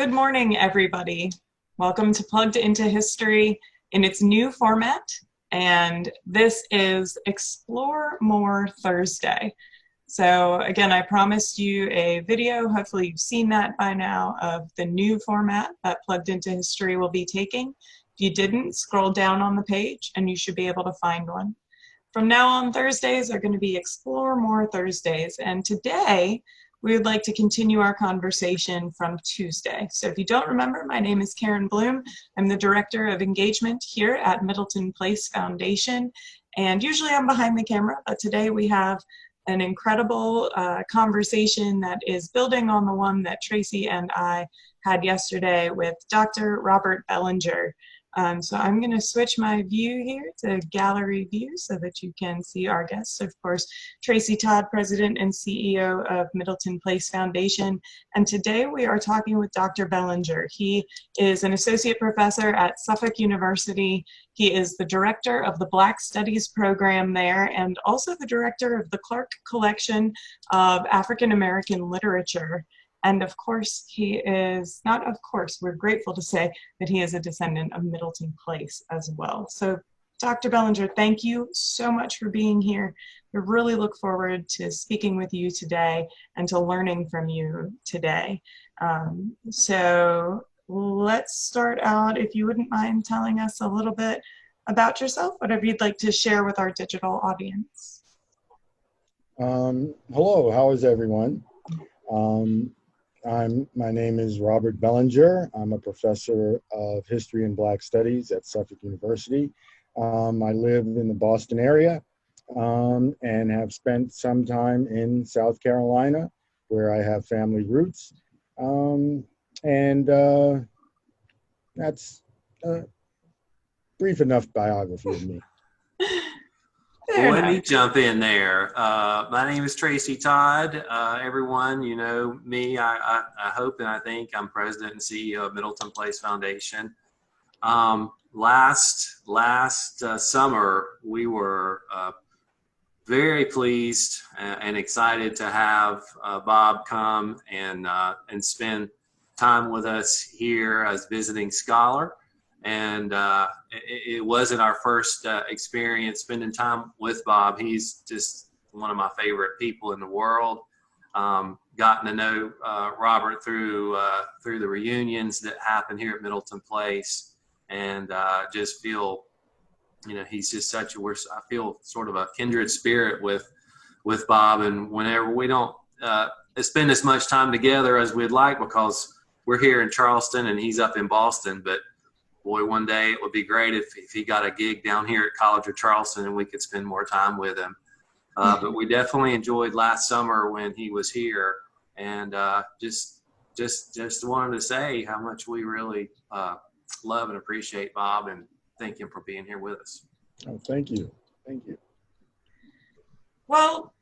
Good morning, everybody. Welcome to Plugged into History in its new format, and this is Explore More Thursday. So again, I promised you a video, hopefully you've seen that by now, of the new format that Plugged into History will be taking. If you didn't, scroll down on the page and you should be able to find one. From now on, Thursdays are going to be Explore More Thursdays, and today we would like to continue our conversation from Tuesday. So if you don't remember, my name is Carin Bloom. I'm the Director of Engagement here at Middleton Place Foundation, and usually I'm behind the camera, but today we have an incredible conversation that is building on the one that Tracey and I had yesterday with Dr. Robert Bellinger. So I'm going to switch my view here to gallery view so that you can see our guests. Of course, Tracey Todd, President and CEO of Middleton Place Foundation. And today we are talking with Dr. Bellinger. He is an associate professor at Suffolk University. He is the director of the Black Studies program there and also the director of the Clark Collection of African American Literature. And of course, he is, not of course, we're grateful to say that he is a descendant of Middleton Place as well. So Dr. Bellinger, thank you so much for being here. We really look forward to speaking with you today and to learning from you today. So let's start out, if you wouldn't mind telling us a little bit about yourself, whatever you'd like to share with our digital audience. Hello, how is everyone? My name is Robert Bellinger. I'm a professor of history and Black studies at Suffolk University. I live in the Boston area and have spent some time in South Carolina where I have family roots. That's a brief enough biography of me. Well, let me jump in there. My name is Tracey Todd. Everyone, you know me. I hope and I think I'm president and CEO of Middleton Place Foundation. Last summer, we were very pleased and excited to have Bob come and spend time with us here as visiting scholar. And it wasn't our first experience spending time with Bob. He's just one of my favorite people in the world. Gotten to know Robert through the reunions that happen here at Middleton Place, and just feel, you know, he's just I feel sort of a kindred spirit with Bob. And whenever we don't spend as much time together as we'd like, because we're here in Charleston and he's up in Boston, but boy, one day it would be great if he got a gig down here at College of Charleston and we could spend more time with him. But we definitely enjoyed last summer when he was here, and just wanted to say how much we really love and appreciate Bob and thank him for being here with us. Oh, thank you. Thank you. Well,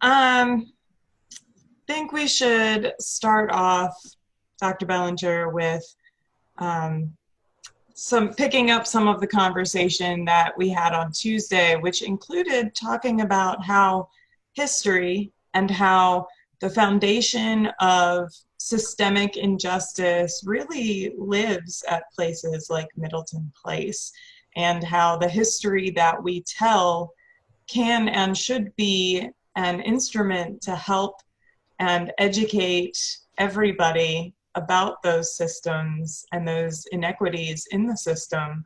I think we should start off, Dr. Bellinger, with picking up some of the conversation that we had on Tuesday, which included talking about how history and how the foundation of systemic injustice really lives at places like Middleton Place, and how the history that we tell can and should be an instrument to help and educate everybody about those systems and those inequities in the system,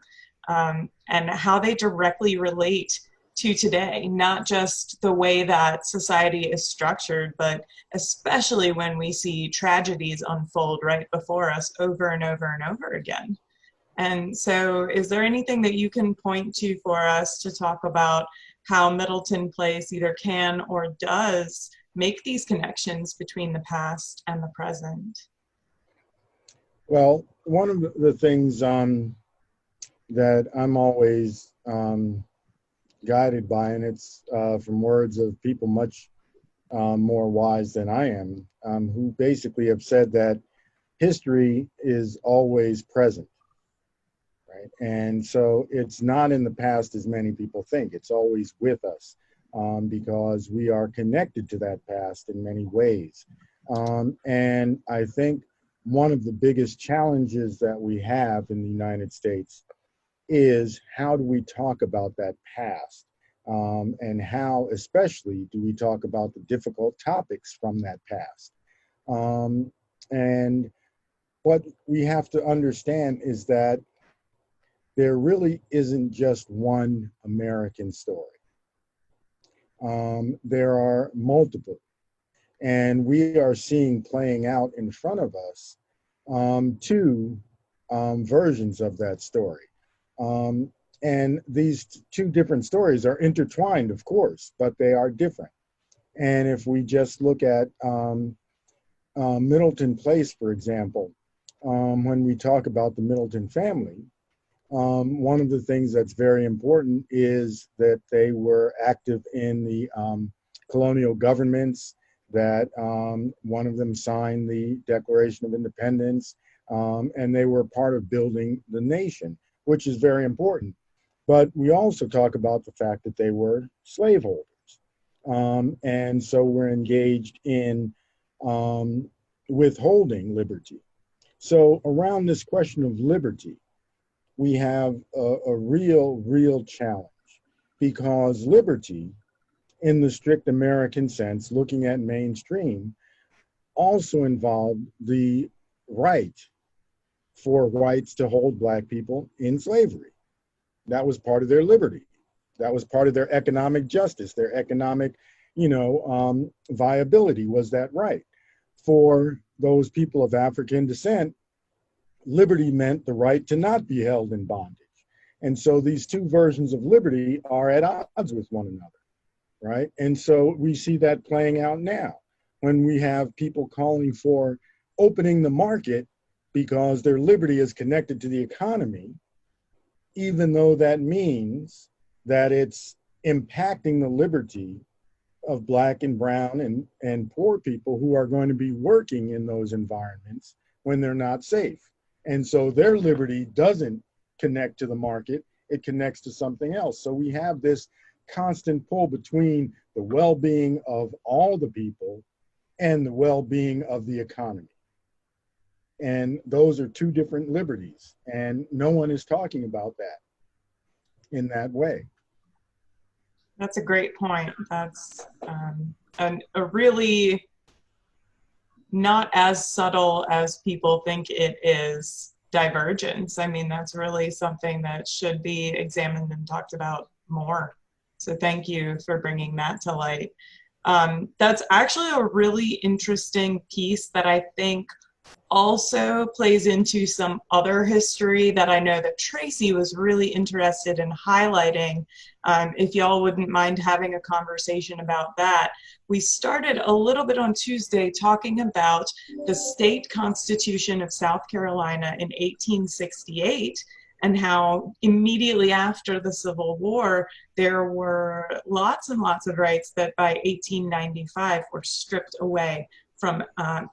and how they directly relate to today, not just the way that society is structured, but especially when we see tragedies unfold right before us over and over and over again. And so is there anything that you can point to for us to talk about how Middleton Place either can or does make these connections between the past and the present? Well, one of the things that I'm always guided by, and it's from words of people much more wise than I am, who basically have said that history is always present, right? And so it's not in the past as many people think. It's always with us because we are connected to that past in many ways. And I think one of the biggest challenges that we have in the United States is how do we talk about that past? And how, especially, do we talk about the difficult topics from that past? And what we have to understand is that there really isn't just one American story. There are multiple, and we are seeing playing out in front of us two versions of that story. And these two different stories are intertwined, of course, but they are different. And if we just look at Middleton Place, for example, when we talk about the Middleton family, one of the things that's very important is that they were active in the colonial governments, that one of them signed the Declaration of Independence, and they were part of building the nation, which is very important. But we also talk about the fact that they were slaveholders. And so we're engaged in withholding liberty. So around this question of liberty, we have a real challenge, because liberty, in the strict American sense, looking at mainstream, also involved the right for whites to hold Black people in slavery. That was part of their liberty. That was part of their economic justice, their economic, viability was that right. For those people of African descent, liberty meant the right to not be held in bondage. And so these two versions of liberty are at odds with one another, right? And so we see that playing out now when we have people calling for opening the market because their liberty is connected to the economy, even though that means that it's impacting the liberty of Black and brown and poor people who are going to be working in those environments when they're not safe. And so their liberty doesn't connect to the market, it connects to something else. So we have this constant pull between the well-being of all the people and the well-being of the economy. And those are two different liberties, and no one is talking about that in that way. That's a great point. That's a really not as subtle as people think it is divergence. I mean, that's really something that should be examined and talked about more. So thank you for bringing that to light. That's actually a really interesting piece that I think also plays into some other history that I know that Tracey was really interested in highlighting. If y'all wouldn't mind having a conversation about that. We started a little bit on Tuesday talking about the state constitution of South Carolina in 1868 and how immediately after the Civil War, there were lots and lots of rights that by 1895 were stripped away from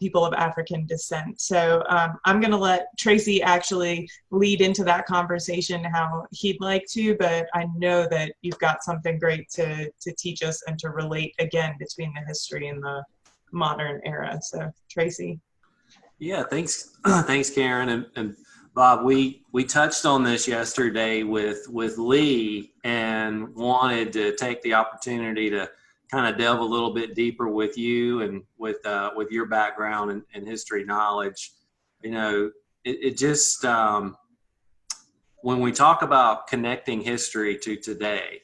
people of African descent. So I'm gonna let Tracey actually lead into that conversation how he'd like to, but I know that you've got something great to teach us and to relate again between the history and the modern era. So Tracey. Yeah, thanks, thanks, Carin and Bob. We touched on this yesterday with Lee and wanted to take the opportunity to kind of delve a little bit deeper with you and with your background and history knowledge. You know, it just when we talk about connecting history to today,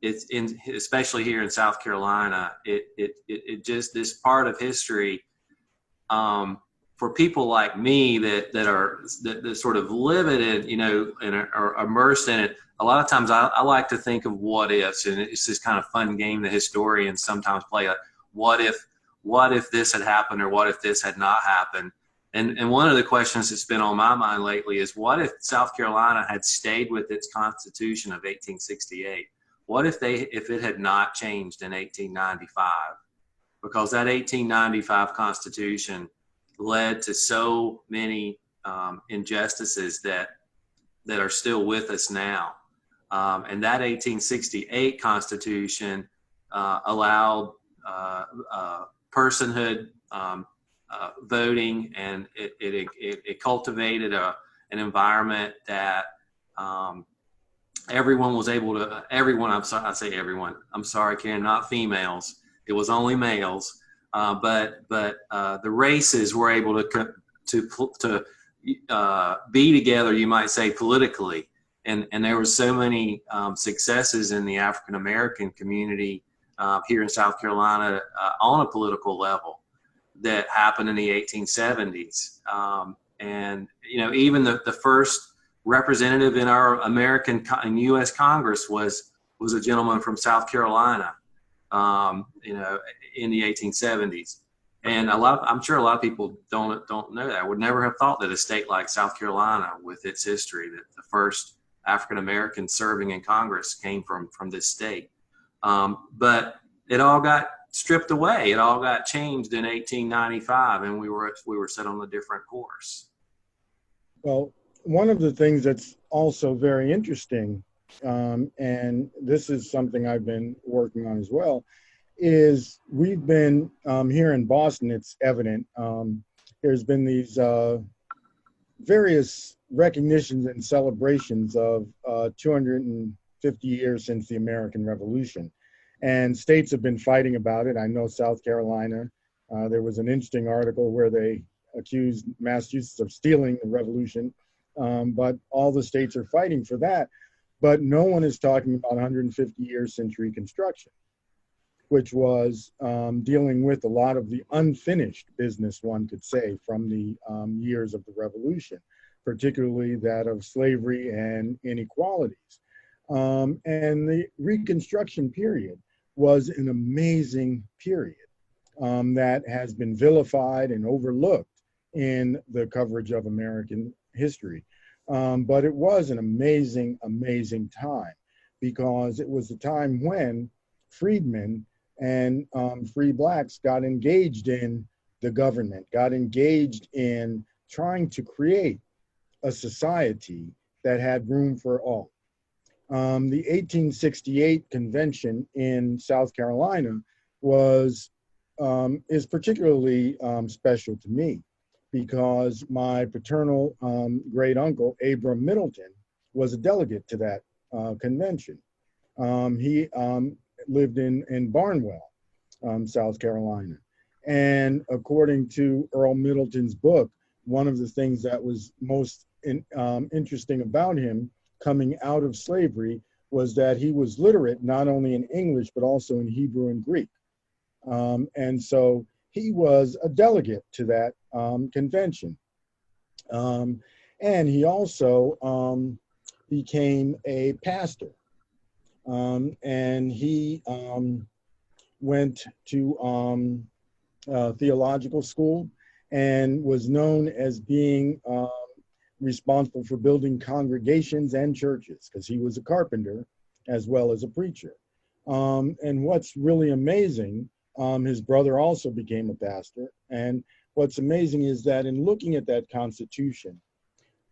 it's especially here in South Carolina, it just this part of history for people like me that sort of live it in, and are immersed in it. A lot of times I like to think of what ifs, and it's this kind of fun game that historians sometimes play, like what if this had happened, or what if this had not happened. And one of the questions that's been on my mind lately is, what if South Carolina had stayed with its Constitution of 1868? What if it had not changed in 1895? Because that 1895 Constitution led to so many injustices that are still with us now. And that 1868 Constitution allowed personhood voting, and it cultivated an environment that everyone was able to, I'm sorry, I say everyone, I'm sorry, Carin, not females. It was only males. But the races were able to be together, you might say, politically. And there were so many successes in the African American community here in South Carolina on a political level that happened in the 1870s. And, you know, even the first representative in our in U.S. Congress was a gentleman from South Carolina, you know, in the 1870s. And I'm sure a lot of people don't know that. I would never have thought that a state like South Carolina, with its history, that the first African American serving in Congress came from this state. But it all got stripped away. It all got changed in 1895, and we were set on a different course. Well, one of the things that's also very interesting, and this is something I've been working on as well, is we've been here in Boston, it's evident, there's been these various recognitions and celebrations of 250 years since the American Revolution. And states have been fighting about it. I know South Carolina, there was an interesting article where they accused Massachusetts of stealing the revolution, but all the states are fighting for that. But no one is talking about 150 years since Reconstruction, which was dealing with a lot of the unfinished business, one could say, from the years of the Revolution, particularly that of slavery and inequalities. And the Reconstruction period was an amazing period that has been vilified and overlooked in the coverage of American history. But it was an amazing, amazing time, because it was the time when freedmen and free blacks got engaged in the government, got engaged in trying to create a society that had room for all. The 1868 convention in South Carolina is particularly special to me, because my paternal great uncle, Abram Middleton, was a delegate to that convention. He lived in Barnwell, South Carolina. And according to Earl Middleton's book, one of the things that was most interesting about him coming out of slavery was that he was literate not only in English, but also in Hebrew and Greek. And so he was a delegate to that convention. And he also became a pastor. And he went to theological school and was known as being responsible for building congregations and churches, because he was a carpenter as well as a preacher. And what's really amazing, his brother also became a pastor. And what's amazing is that in looking at that Constitution,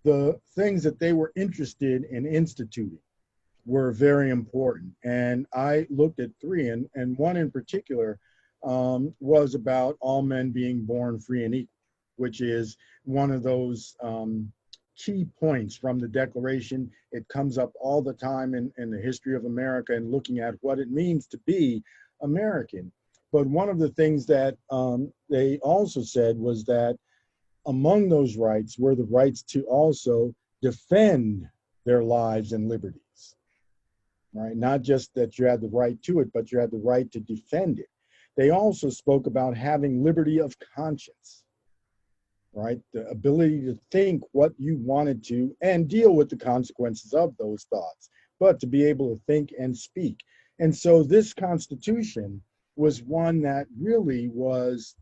the things that they were interested in instituting were very important. And I looked at three, and one in particular was about all men being born free and equal, which is one of those key points from the Declaration. It comes up all the time in the history of America and looking at what it means to be American. But one of the things that they also said was that among those rights were the rights to also defend their lives and liberties, right? Not just that you had the right to it, but you had the right to defend it. They also spoke about having liberty of conscience, right? The ability to think what you wanted to and deal with the consequences of those thoughts, but to be able to think and speak. And so this Constitution was one that really was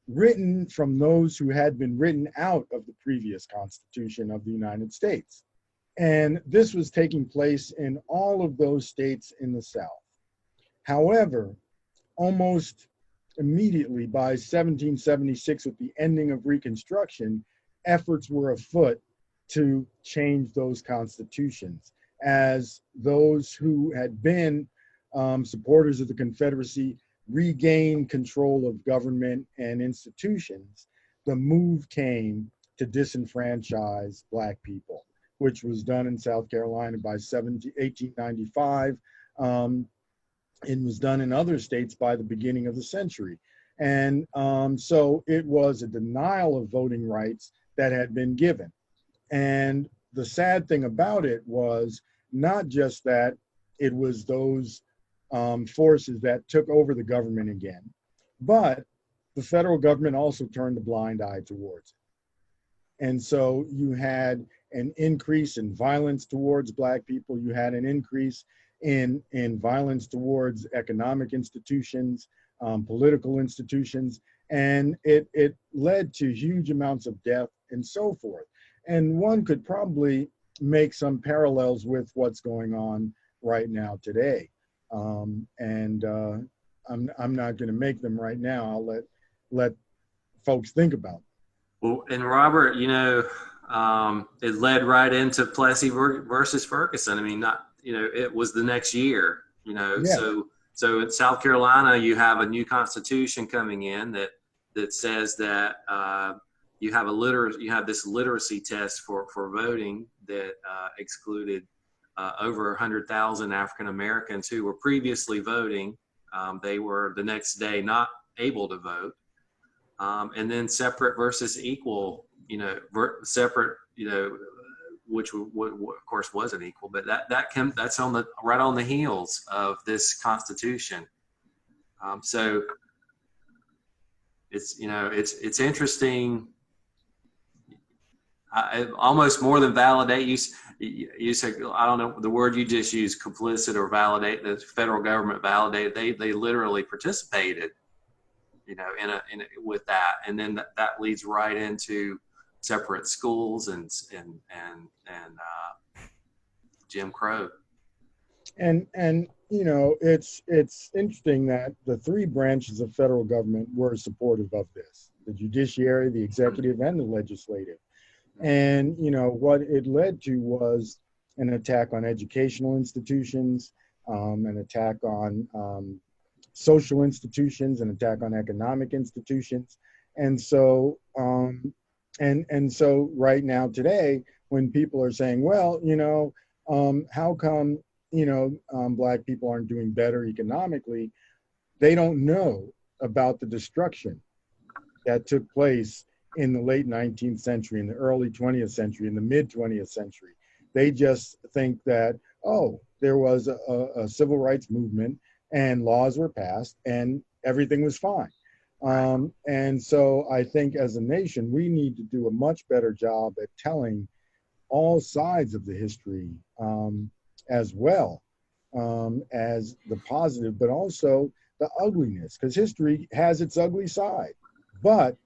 written from those who had been written out of the previous Constitution of the United States. And this was taking place in all of those states in the South. However, almost immediately by 1776, with the ending of Reconstruction, efforts were afoot to change those constitutions, as those who had been supporters of the Confederacy regain control of government and institutions, the move came to disenfranchise Black people, which was done in South Carolina by 1895, and was done in other states by the beginning of the century. And so it was a denial of voting rights that had been given. And the sad thing about it was not just that it was those forces that took over the government again, but the federal government also turned a blind eye towards it. And so you had an increase in violence towards Black people. You had an increase in violence towards economic institutions, political institutions, and it led to huge amounts of death and so forth. And one could probably make some parallels with what's going on right now today. I'm not going to make them right now. I'll let folks think about it. Well, and Robert, it led right into Plessy versus Ferguson. I mean, it was the next year, Yeah. So in South Carolina, you have a new constitution coming in that says that you have this literacy test for voting that excluded over 100,000 African Americans who were previously voting. They were the next day not able to vote. And then separate versus equal, separate, which of course wasn't equal, but that's right on the heels of this Constitution. So it's interesting. Almost more than validate. You said, I don't know the word you just used, complicit or validate. The federal government validated. They literally participated, with that, and then that leads right into separate schools and Jim Crow. And it's interesting that the three branches of federal government were supportive of this: the judiciary, the executive, and the legislative. And what it led to was an attack on educational institutions, an attack on social institutions, an attack on economic institutions. And so so right now today, when people are saying, well, how come Black people aren't doing better economically, they don't know about the destruction that took place in the late 19th century, in the early 20th century, in the mid 20th century. They just think that, oh, there was a civil rights movement and laws were passed and everything was fine. And so I think as a nation, we need to do a much better job at telling all sides of the history, as well as the positive, but also the ugliness, because history has its ugly side. But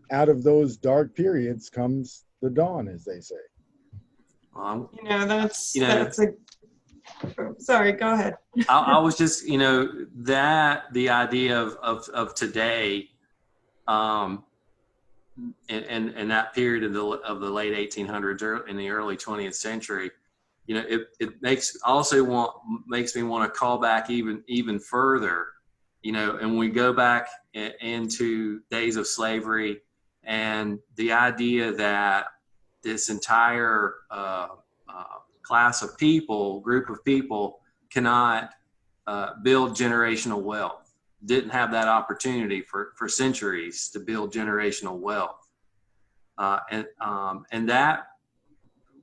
out of those dark periods comes the dawn, as they say. That's a. Sorry, go ahead. I was just, that the idea of today, and that period of the late 1800s in the early 20th century, it makes me want to call back even further, and we go back into days of slavery and the idea that this entire group of people cannot build generational wealth, didn't have that opportunity for centuries to build generational wealth. And that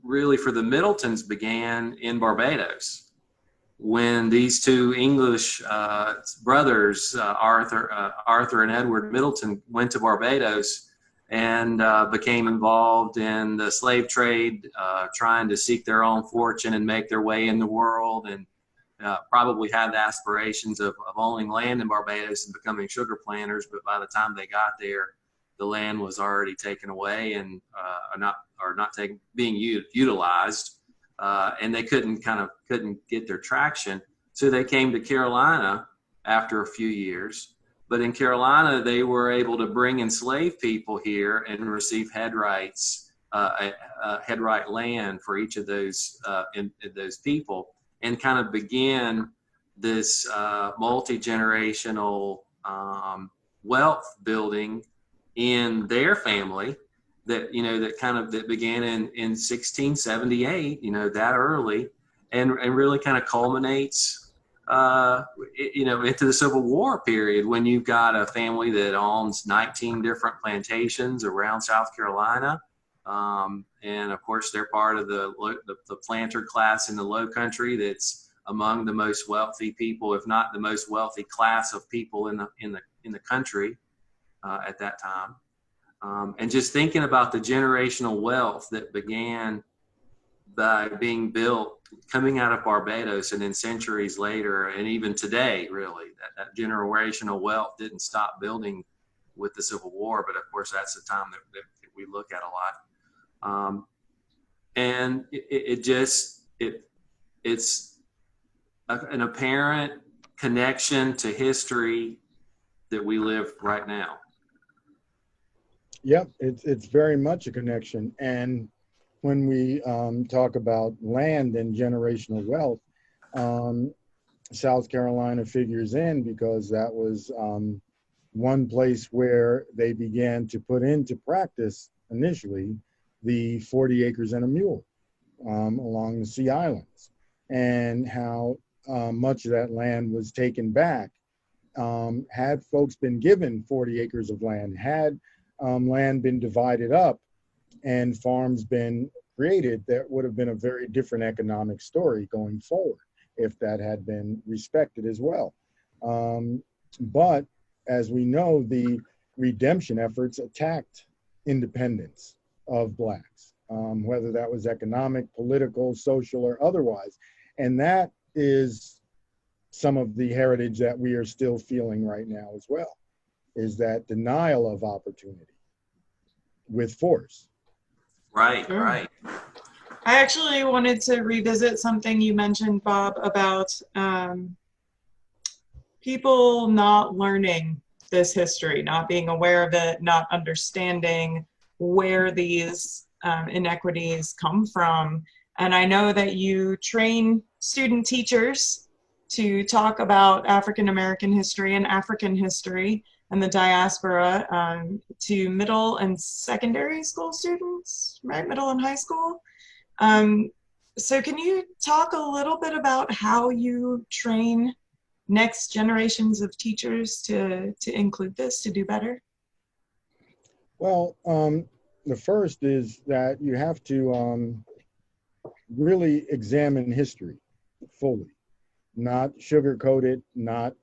really for the Middletons began in Barbados when these two English brothers, Arthur and Edward Middleton, went to Barbados and became involved in the slave trade, trying to seek their own fortune and make their way in the world, and probably had the aspirations of owning land in Barbados and becoming sugar planters. But by the time they got there, the land was already taken away and being utilized, and they couldn't get their traction. So they came to Carolina after a few years. But in Carolina, they were able to bring enslaved people here and receive head rights, head right land for each of those people, and kind of begin this multi-generational wealth building in their family that, that began in 1678, that early, and really kind of culminates, into the Civil War period, when you've got a family that owns 19 different plantations around South Carolina. And of course, they're part of the planter class in the Low Country that's among the most wealthy people, if not the most wealthy class of people in the country at that time. And just thinking about the generational wealth that began by being built coming out of Barbados, and then centuries later, and even today, really, that generational wealth didn't stop building with the Civil War. But of course, that's the time that we look at a lot. And it's an apparent connection to history that we live right now. Yep, it's very much a connection. And when we talk about land and generational wealth, South Carolina figures in, because that was one place where they began to put into practice initially the 40 acres and a mule along the Sea Islands, and how much of that land was taken back. Had folks been given 40 acres of land, had land been divided up and farms been created, that would have been a very different economic story going forward if that had been respected as well. But as we know, the redemption efforts attacked independence of Blacks, whether that was economic, political, social, or otherwise. And that is some of the heritage that we are still feeling right now as well, is that denial of opportunity with force. Right, Sure. right. I actually wanted to revisit something you mentioned, Bob, about people not learning this history, not being aware of it, not understanding where these inequities come from. And I know that you train student teachers to talk about African American history and African history and the diaspora to middle and secondary school students, right? Middle and high school. So can you talk a little bit about how you train next generations of teachers to include this, to do better? Well, the first is that you have to really examine history fully, not sugarcoat it, not,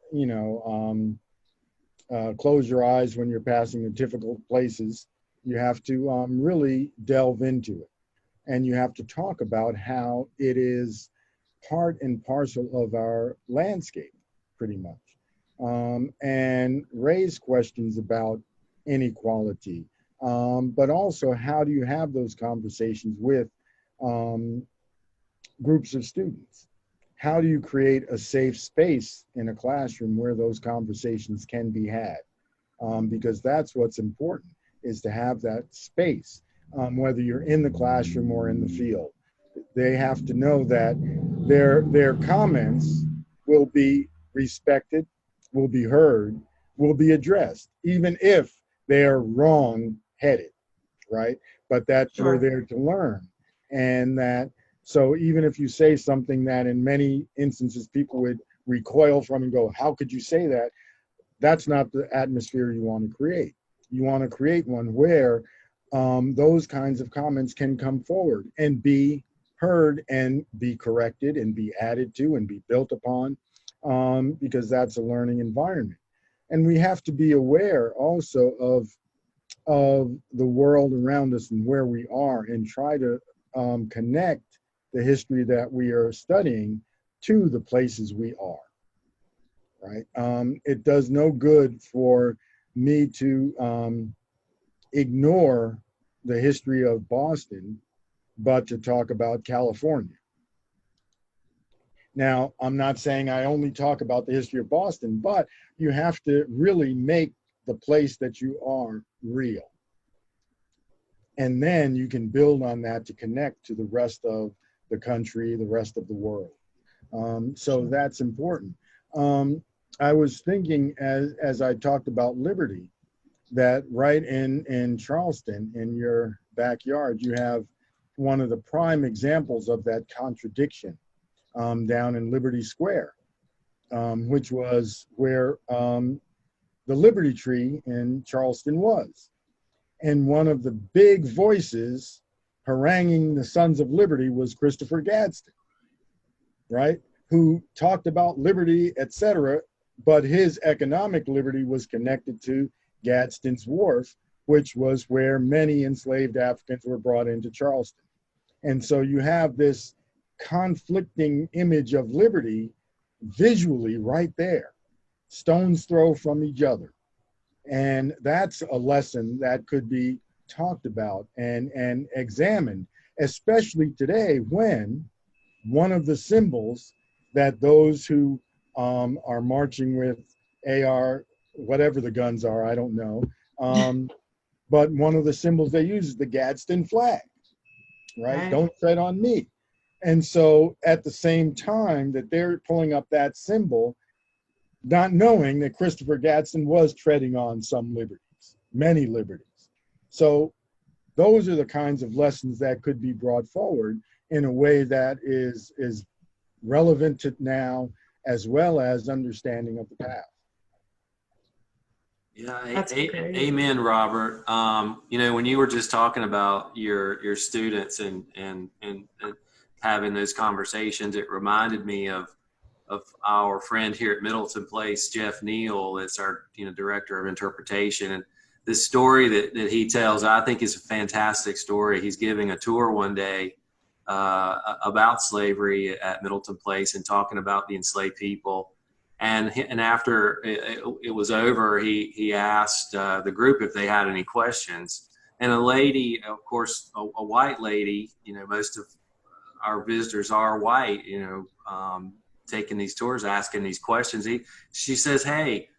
close your eyes when you're passing the difficult places. You have to really delve into it. And you have to talk about how it is part and parcel of our landscape, pretty much, and raise questions about inequality. But also, how do you have those conversations with groups of students? How do you create a safe space in a classroom where those conversations can be had? Because that's what's important, is to have that space, whether you're in the classroom or in the field. They have to know that their comments will be respected, will be heard, will be addressed, even if they are wrong-headed, right? But that we're there to learn. And that, so even if you say something that in many instances people would recoil from and go, how could you say that? That's not the atmosphere you want to create. You want to create one where those kinds of comments can come forward and be heard and be corrected and be added to and be built upon, because that's a learning environment. And we have to be aware also of the world around us and where we are, and try to connect the history that we are studying to the places we are, right? It does no good for me to ignore the history of Boston, but to talk about California. Now, I'm not saying I only talk about the history of Boston, but you have to really make the place that you are real. And then you can build on that to connect to the rest of the country, the rest of the world. So that's important. I was thinking as I talked about liberty, that right in Charleston, in your backyard, you have one of the prime examples of that contradiction down in Liberty Square, which was where the Liberty Tree in Charleston was. And one of the big voices haranguing the Sons of Liberty was Christopher Gadsden, right? Who talked about liberty, etc., but his economic liberty was connected to Gadsden's Wharf, which was where many enslaved Africans were brought into Charleston. And so you have this conflicting image of liberty visually right there, stone's throw from each other. And that's a lesson that could be talked about and examined, especially today when one of the symbols that those who are marching with AR, whatever the guns are, I don't know, but one of the symbols they use is the Gadsden flag, right? Don't tread on me. And so at the same time that they're pulling up that symbol, not knowing that Christopher Gadsden was treading on some liberties, many liberties. So those are the kinds of lessons that could be brought forward in a way that is relevant to now, as well as understanding of the past. Yeah, amen, Robert. You know, when you were just talking about your students and having those conversations, it reminded me of our friend here at Middleton Place, Jeff Neal. It's our director of interpretation, and this story that he tells, I think, is a fantastic story. He's giving a tour one day about slavery at Middleton Place and talking about the enslaved people. And after it was over, he asked the group if they had any questions. And a lady, of course, a white lady, most of our visitors are white, taking these tours, asking these questions. She says, "Hey,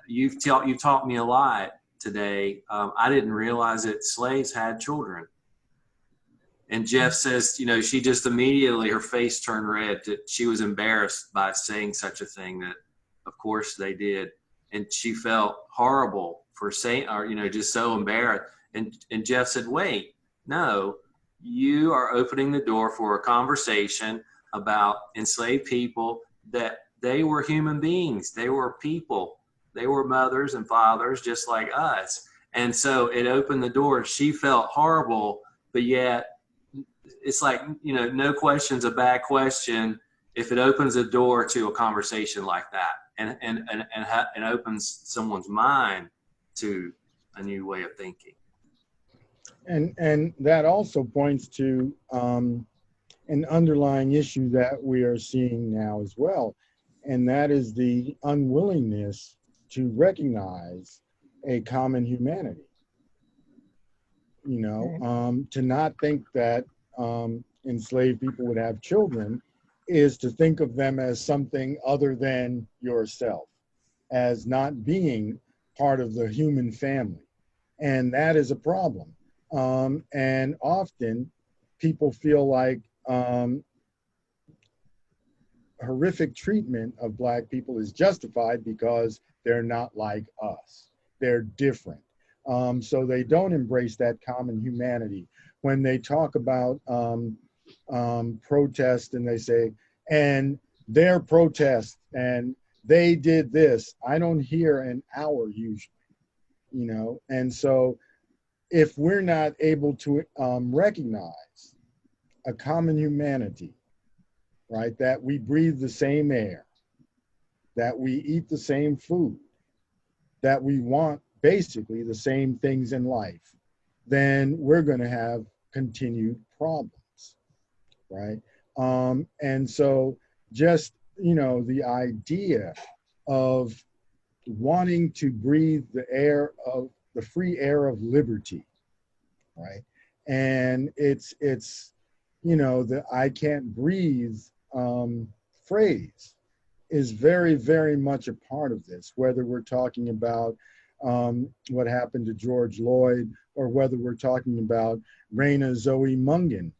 you've taught me a lot today. I didn't realize that slaves had children." And Jeff says, she just immediately, her face turned red. She was embarrassed by saying such a thing, that of course they did. And she felt horrible for saying, or, just so embarrassed. And Jeff said, "Wait, no, you are opening the door for a conversation about enslaved people, that they were human beings. They were people. They were mothers and fathers just like us." And so it opened the door. She felt horrible, but yet it's like, no question's a bad question if it opens a door to a conversation like that and opens someone's mind to a new way of thinking. And that also points to an underlying issue that we are seeing now as well, and that is the unwillingness to recognize a common humanity. To not think that enslaved people would have children is to think of them as something other than yourself, as not being part of the human family. And that is a problem. And often people feel like horrific treatment of Black people is justified because they're not like us. They're different. So they don't embrace that common humanity. When they talk about protest and they say, and their protest and they did this, I don't hear an hour usually, and so if we're not able to recognize a common humanity, right, that we breathe the same air, that we eat the same food, that we want basically the same things in life, then we're going to have continued problems, right? And so just, the idea of wanting to breathe the free air of liberty, right? And it's the "I can't breathe" phrase is very, very much a part of this, whether we're talking about what happened to George Lloyd, or whether we're talking about Raina Zoe Mungan,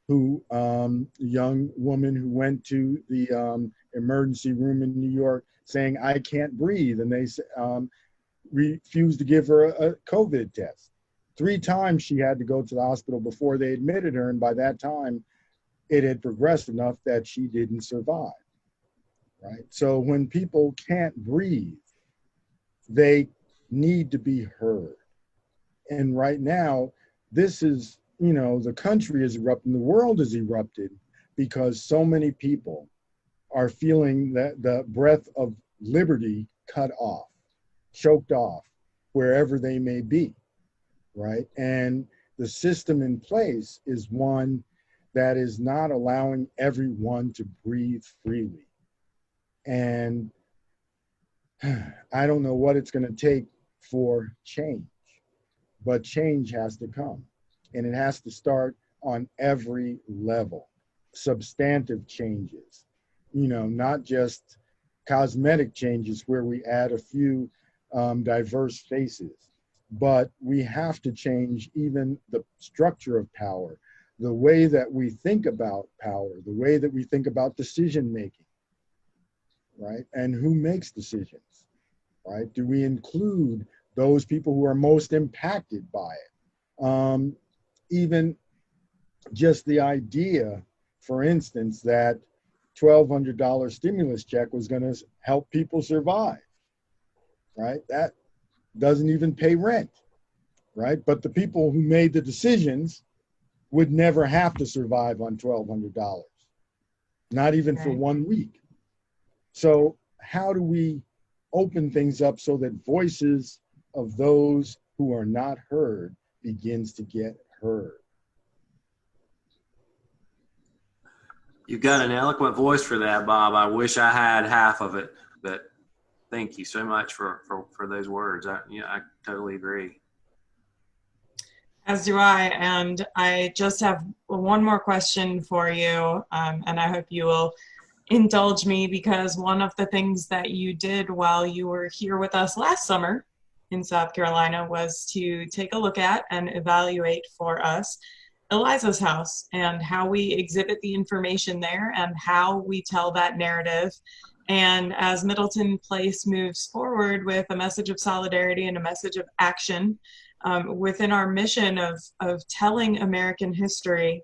who, a young woman who went to the emergency room in New York saying, I can't breathe. And they refused to give her a COVID test. 3 times she had to go to the hospital before they admitted her. And by that time, it had progressed enough that she didn't survive, right? So when people can't breathe, they need to be heard. And right now, this is, the country is erupting, the world is erupted because so many people are feeling that the breath of liberty cut off, choked off, wherever they may be, right? And the system in place is one that is not allowing everyone to breathe freely. And I don't know what it's going to take for change, but change has to come. And it has to start on every level. Substantive changes, not just cosmetic changes where we add a few diverse faces, but we have to change even the structure of power, the way that we think about power, the way that we think about decision making, right? And who makes decisions, right? Do we include those people who are most impacted by it? Even just the idea, for instance, that $1,200 stimulus check was going to help people survive, right? That doesn't even pay rent, right? But the people who made the decisions would never have to survive on $1,200, not even for 1 week. So how do we open things up so that voices of those who are not heard begins to get heard? You've got an eloquent voice for that, Bob. I wish I had half of it, but thank you so much for those words. I totally agree. As do I, and I just have one more question for you, and I hope you will indulge me, because one of the things that you did while you were here with us last summer in South Carolina was to take a look at and evaluate for us Eliza's house and how we exhibit the information there and how we tell that narrative. And as Middleton Place moves forward with a message of solidarity and a message of action within our mission of telling American history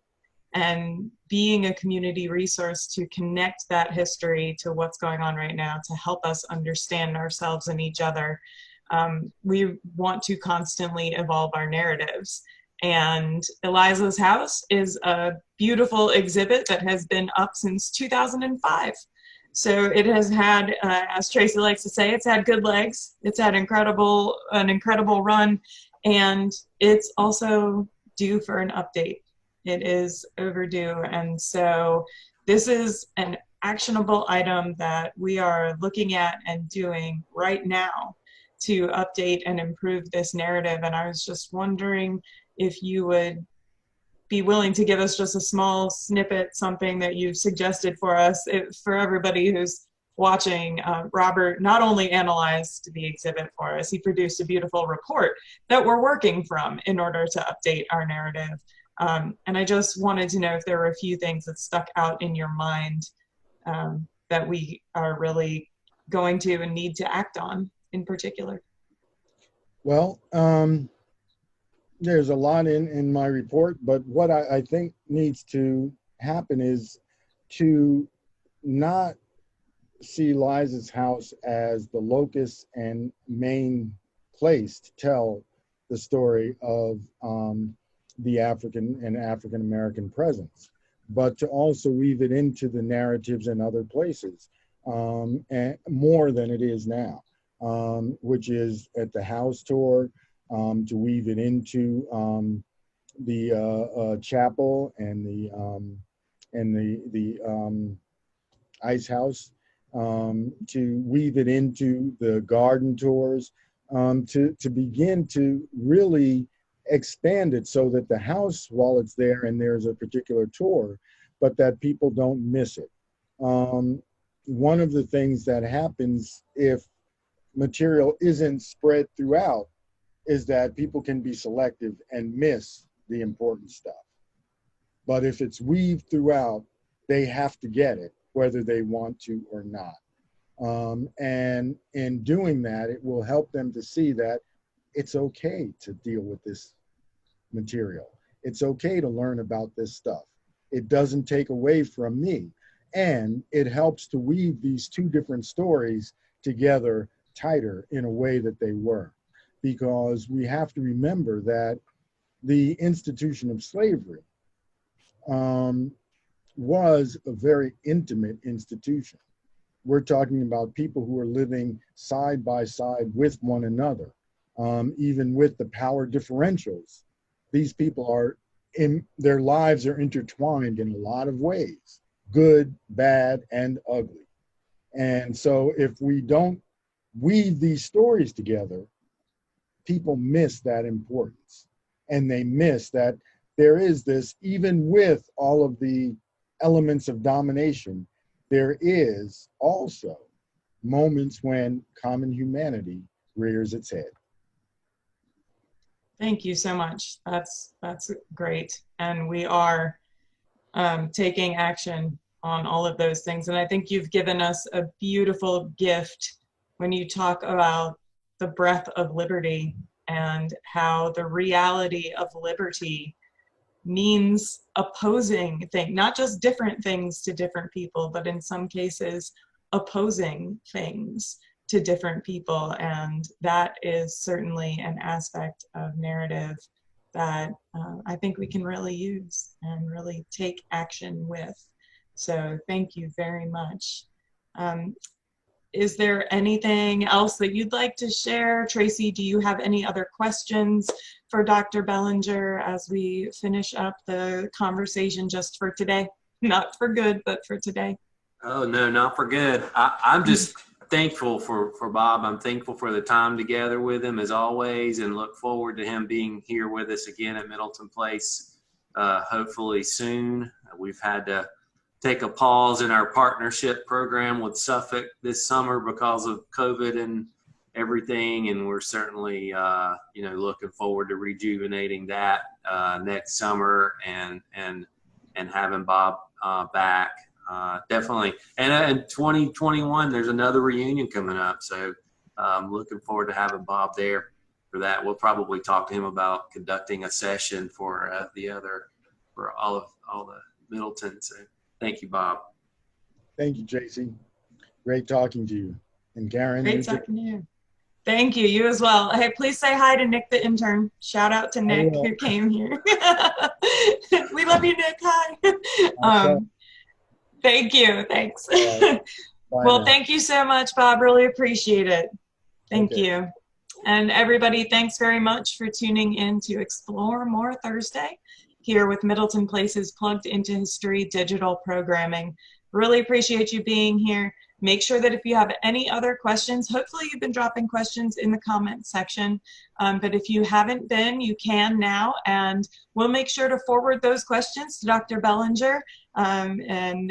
and being a community resource to connect that history to what's going on right now, to help us understand ourselves and each other, we want to constantly evolve our narratives. And Eliza's house is a beautiful exhibit that has been up since 2005. So it has had, as Tracey likes to say, it's had good legs. It's had an incredible run, and it's also due for an update. It is overdue, and so this is an actionable item that we are looking at and doing right now to update and improve this narrative. And I was just wondering if you would be willing to give us just a small snippet, something that you've suggested for us. For everybody who's watching, Robert not only analyzed the exhibit for us, he produced a beautiful report that we're working from in order to update our narrative. And I just wanted to know if there were a few things that stuck out in your mind that we are really going to and need to act on in particular. Well, there's a lot in my report, but what I think needs to happen is to not see Liza's house as the locus and main place to tell the story of the African and African American presence, but to also weave it into the narratives in other places, and more than it is now, which is at the house tour, to weave it into the chapel and the ice house, to weave it into the garden tours, to begin to really expand it so that the house, while it's there and there's a particular tour, but that people don't miss it. One of the things that happens if material isn't spread throughout is that people can be selective and miss the important stuff. But if it's weaved throughout, they have to get it. whether they want to or not. And in doing that, it will help them to see that it's okay to deal with this material. It's okay to learn about this stuff. It doesn't take away from me. And it helps to weave these two different stories together tighter in a way that they were. Because we have to remember that the institution of slavery was a very intimate institution. We're talking about people who are living side by side with one another, even with the power differentials. These people are their lives are intertwined in a lot of ways, good, bad, and ugly. And so if we don't weave these stories together, people miss that importance. And they miss that there is this, even with all of the elements of domination, there is also moments when common humanity rears its head. Thank you so much. That's great. And we are taking action on all of those things. And I think you've given us a beautiful gift when you talk about the breath of liberty and how the reality of liberty means opposing things, not just different things to different people, but in some cases opposing things to different people. And that is certainly an aspect of narrative that I think we can really use and really take action with. So thank you very much. Is there anything else that you'd like to share? Tracey, do you have any other questions for Dr. Bellinger as we finish up the conversation just for today? Not for good, but for today. Oh, no, not for good. I'm just thankful for Bob. I'm thankful for the time together with him as always, and look forward to him being here with us again at Middleton Place, hopefully soon. We've had to take a pause in our partnership program with Suffolk this summer because of COVID and everything, and we're certainly looking forward to rejuvenating that next summer and having Bob back. Definitely. And in 2021, there's another reunion coming up. So I'm looking forward to having Bob there for that. We'll probably talk to him about conducting a session for all the Middleton. So thank you, Bob. Thank you, Tracey. Great talking to you. And Carin. Great talking to you. Thank you. You as well. Hey, please say hi to Nick, the intern. Shout out to Nick who came here. We love you, Nick. Hi. Thank you. Thanks. Well, now. Thank you so much, Bob. Really appreciate it. Thank you. And everybody, thanks very much for tuning in to Explore More Thursday here with Middleton Place's Plugged into History digital programming. Really appreciate you being here. Make sure that if you have any other questions, hopefully you've been dropping questions in the comment section, but if you haven't been, you can now, and we'll make sure to forward those questions to Dr. Bellinger and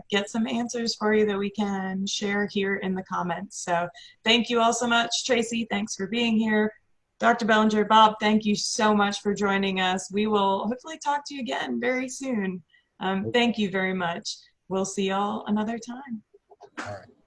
get some answers for you that we can share here in the comments. So thank you all so much. Tracey, thanks for being here. Dr. Bellinger, Bob, thank you so much for joining us. We will hopefully talk to you again very soon. Thank you very much. We'll see y'all another time. All right.